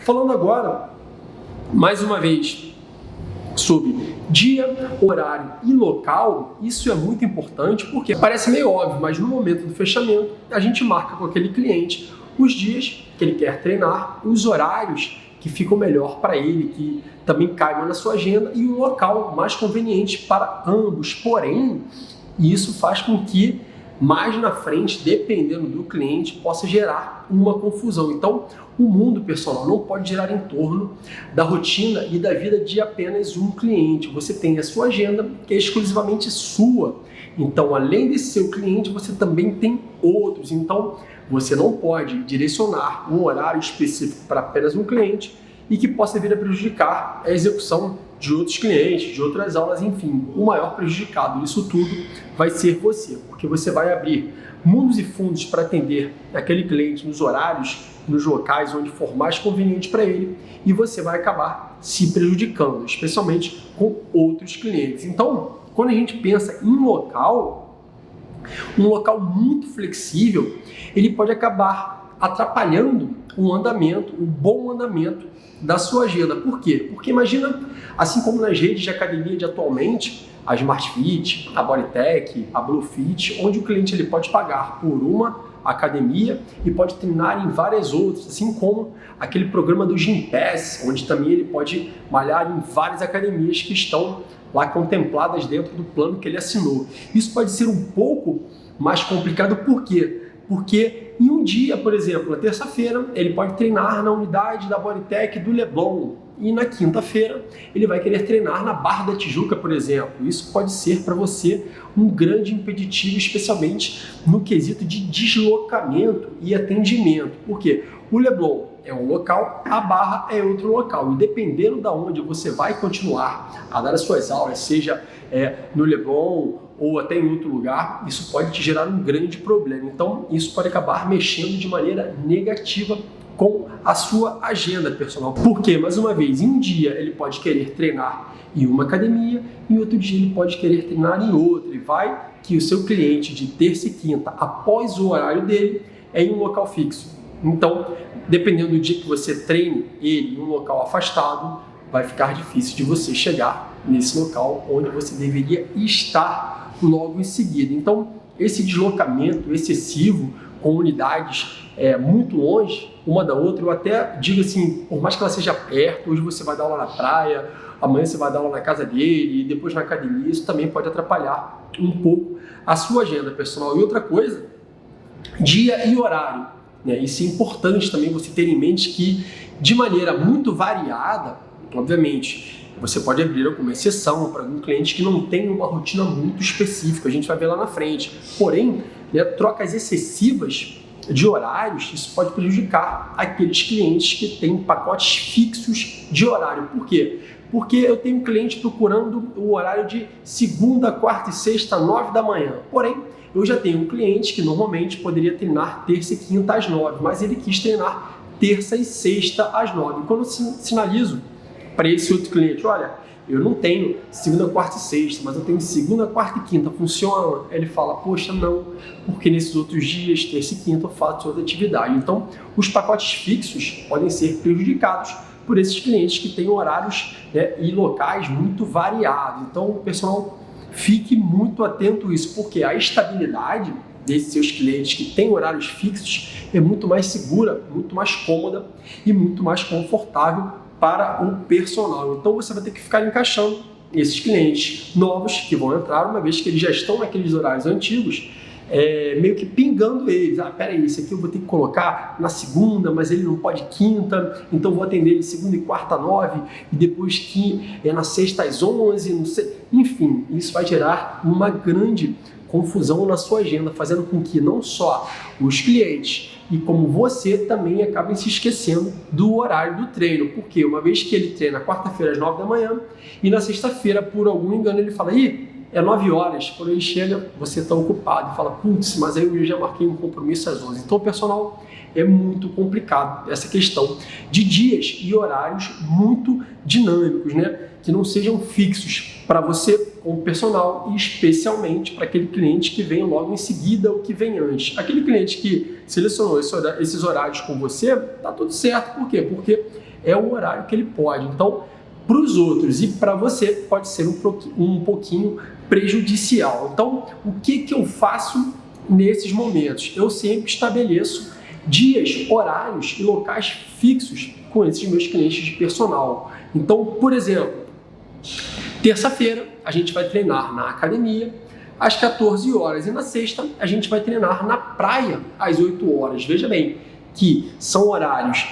Falando agora, mais uma vez, sobre dia, horário e local, isso é muito importante porque parece meio óbvio, mas no momento do fechamento, a gente marca com aquele cliente os dias que ele quer treinar, os horários que ficam melhor para ele, que também caibam na sua agenda e o local mais conveniente para ambos. Porém, isso faz com que mais na frente, dependendo do cliente, possa gerar uma confusão. Então, o mundo personal não pode girar em torno da rotina e da vida de apenas um cliente. Você tem a sua agenda, que é exclusivamente sua. Então, além desse seu cliente, você também tem outros. Então, você não pode direcionar um horário específico para apenas um cliente e que possa vir a prejudicar a execução de outros clientes, de outras aulas, enfim. O maior prejudicado disso tudo vai ser você, porque você vai abrir mundos e fundos para atender aquele cliente nos horários, nos locais onde for mais conveniente para ele, e você vai acabar se prejudicando, especialmente com outros clientes. Então, quando a gente pensa em local, um local muito flexível, ele pode acabar atrapalhando o andamento, o bom andamento da sua agenda. Por quê? Porque imagina, assim como nas redes de academia de atualmente, a Smart Fit, a Bodytech, a Bluefit, onde o cliente ele pode pagar por uma academia e pode treinar em várias outras, assim como aquele programa do Gympass, onde também ele pode malhar em várias academias que estão lá contempladas dentro do plano que ele assinou. Isso pode ser um pouco mais complicado, por quê? Porque em um dia, por exemplo, na terça-feira, ele pode treinar na unidade da Bodytech do Leblon e na quinta-feira ele vai querer treinar na Barra da Tijuca, por exemplo. Isso pode ser para você um grande impeditivo, especialmente no quesito de deslocamento e atendimento. Por quê? O Leblon é um local, a Barra é outro local. E dependendo de onde você vai continuar a dar as suas aulas, seja no Leblon ou até em outro lugar, isso pode te gerar um grande problema. Então, isso pode acabar mexendo de maneira negativa com a sua agenda personal. Porque, mais uma vez, em um dia ele pode querer treinar em uma academia, em outro dia ele pode querer treinar em outra. E vai que o seu cliente de terça e quinta, após o horário dele, é em um local fixo. Então, dependendo do dia que você treine ele em um local afastado, vai ficar difícil de você chegar nesse local onde você deveria estar logo em seguida. Então, esse deslocamento excessivo com unidades muito longe uma da outra, eu até digo assim, por mais que ela seja perto, hoje você vai dar aula na praia, amanhã você vai dar aula na casa dele e depois na academia, isso também pode atrapalhar um pouco a sua agenda personal. E outra coisa, dia e horário, né? Isso é importante também você ter em mente que, de maneira muito variada, obviamente, você pode abrir alguma exceção para algum cliente que não tem uma rotina muito específica, a gente vai ver lá na frente. Porém, né, trocas excessivas de horários, isso pode prejudicar aqueles clientes que têm pacotes fixos de horário. Por quê? Porque eu tenho um cliente procurando o horário de segunda, quarta e sexta, 9 da manhã. Porém, eu já tenho um cliente que normalmente poderia treinar terça e quinta às 9, mas ele quis treinar terça e sexta às 9. Quando eu sinalizo para esse outro cliente, olha, eu não tenho segunda, quarta e sexta, mas eu tenho segunda, quarta e quinta, funciona? Ele fala, poxa, não, porque nesses outros dias, terça e quinta, eu faço outra atividade. Então, os pacotes fixos podem ser prejudicados por esses clientes que têm horários, né, e locais muito variados. Então, pessoal, fique muito atento a isso, porque a estabilidade desses seus clientes que têm horários fixos é muito mais segura, muito mais cômoda e muito mais confortável para o personal. Então você vai ter que ficar encaixando esses clientes novos que vão entrar, uma vez que eles já estão naqueles horários antigos, meio que pingando eles. Peraí, esse aqui eu vou ter que colocar na segunda, mas ele não pode quinta, então vou atender ele segunda e quarta 9, e depois que na sexta às 11, não sei. Enfim, isso vai gerar uma grande confusão na sua agenda, fazendo com que não só os clientes e como você também acabem se esquecendo do horário do treino, porque uma vez que ele treina quarta-feira às 9 da manhã e na sexta-feira, por algum engano, ele fala, é 9 horas, quando ele chega, você está ocupado e fala, putz, mas aí eu já marquei um compromisso às 11. Então, pessoal, é muito complicado essa questão de dias e horários muito dinâmicos, né? Que não sejam fixos para você como personal e especialmente para aquele cliente que vem logo em seguida ou que vem antes. Aquele cliente que selecionou esses horários com você, tá tudo certo. Por quê? Porque é o horário que ele pode. Então, para os outros e para você pode ser um pouquinho prejudicial. Então, o que eu faço nesses momentos? Eu sempre estabeleço dias, horários e locais fixos com esses meus clientes de personal. Então, por exemplo, terça-feira a gente vai treinar na academia às 14 horas e na sexta a gente vai treinar na praia às 8 horas. Veja bem que são horários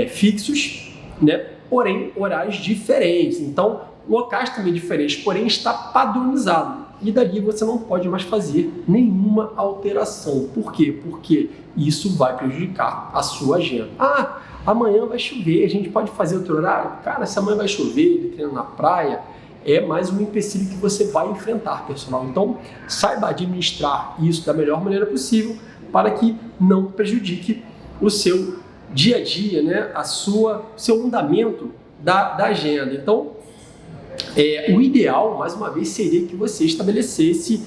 fixos, né? Porém horários diferentes. Então, locais também diferentes, porém está padronizado. E dali você não pode mais fazer nenhuma alteração. Por quê? Porque isso vai prejudicar a sua agenda. Ah, amanhã vai chover, a gente pode fazer outro horário? Cara, se amanhã vai chover, ele treina na praia, é mais um empecilho que você vai enfrentar, pessoal. Então, saiba administrar isso da melhor maneira possível para que não prejudique o seu dia a dia, né? Seu andamento da agenda. Então, o ideal, mais uma vez, seria que você estabelecesse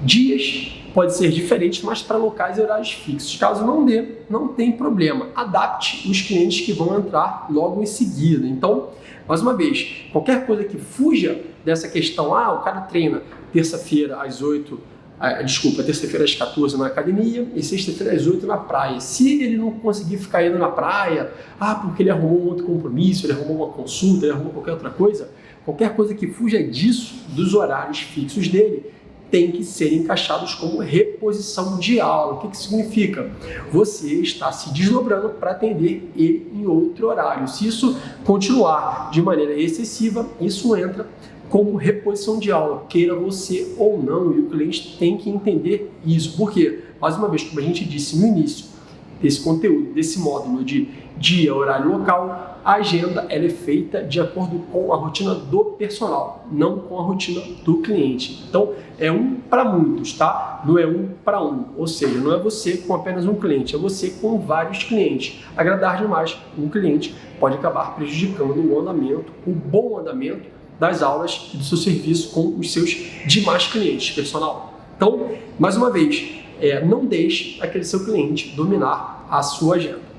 dias, pode ser diferentes, mas para locais e horários fixos. Caso não dê, não tem problema. Adapte os clientes que vão entrar logo em seguida. Então, mais uma vez, qualquer coisa que fuja dessa questão, o cara treina terça-feira às 8, terça-feira às 14 na academia e sexta-feira às 8 na praia. Se ele não conseguir ficar indo na praia, porque ele arrumou um outro compromisso, ele arrumou uma consulta, ele arrumou qualquer outra coisa, qualquer coisa que fuja disso, dos horários fixos dele, tem que ser encaixados como reposição de aula. O que significa? Você está se desdobrando para atender ele em outro horário. Se isso continuar de maneira excessiva, isso entra como reposição de aula, queira você ou não, e o cliente tem que entender isso. Por quê? Mais uma vez, como a gente disse no início desse conteúdo, desse módulo de dia, horário, local, a agenda ela é feita de acordo com a rotina do personal, não com a rotina do cliente. Então, é um para muitos, tá? Não é um para um. Ou seja, não é você com apenas um cliente, é você com vários clientes. Agradar demais um cliente pode acabar prejudicando o andamento, o bom andamento das aulas e do seu serviço com os seus demais clientes, personal. Então, mais uma vez, não deixe aquele seu cliente dominar a sua agenda.